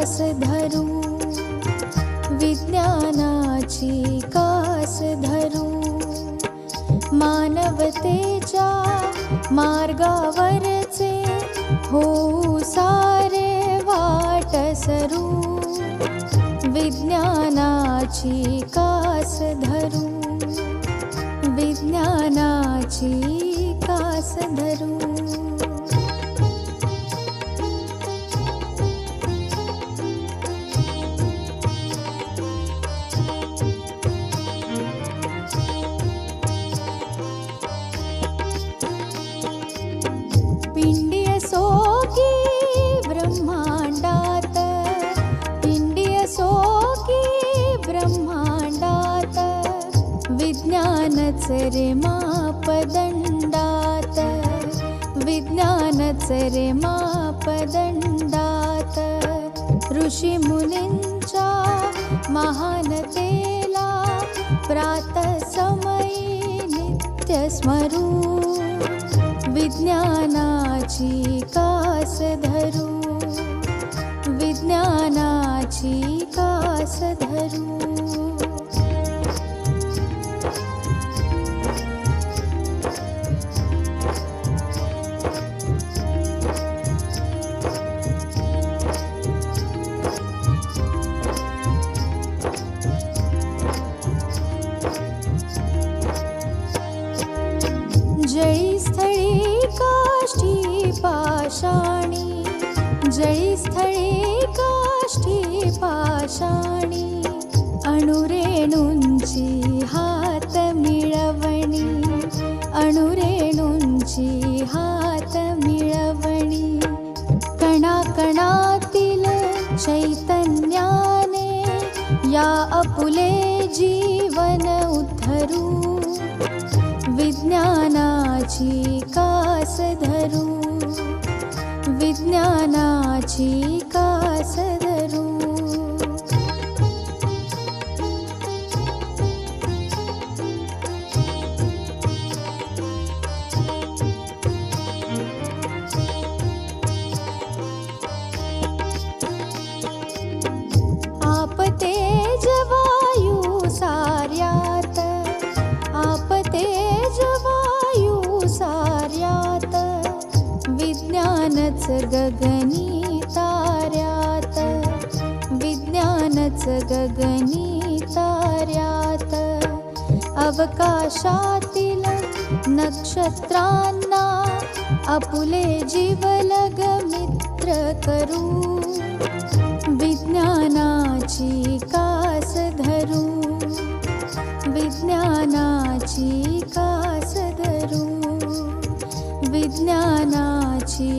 कास धरू, विज्ञानाची कास धरू. मानवतेच्या मार्गावरचे होऊ सारे वाटसरू, विज्ञानाची कास धरू, विज्ञानाची कास धरू. पिंडी असो की ब्रह्मांडात, पिंडी असो की ब्रह्मांडात, विज्ञानच रे मापदंडात, विज्ञानच रे मापदंडात. ऋषी मुनींच्या महानतेला प्रातःसमयी नित्य स्मरू, विज्ञानाची कास धरू, विज्ञानाची कास धरू. जळी स्थळी काष्ठी पाषाणी, जळी स्थळी काष्ठी पाषाणी, अणुरेणूंची हात मिळवणी, अणुरेणूंची हात मिळवणी. कणाकणातील चैतन्याने या आपुले जीवन उद्धरू, विज्ञानाची कास धरू, विज्ञानाची कास धरू. आपतेज वायू सार्यात, आपतेज वायू सार्यात, विज्ञानच गगनी ताऱ्यात, विज्ञानच गगनी ताऱ्यात. अवकाशातील नक्षत्रांना आपुले जीवलग मित्र करू, विज्ञानाची कास धरू, विज्ञानाची कास धरू, विज्ञानाची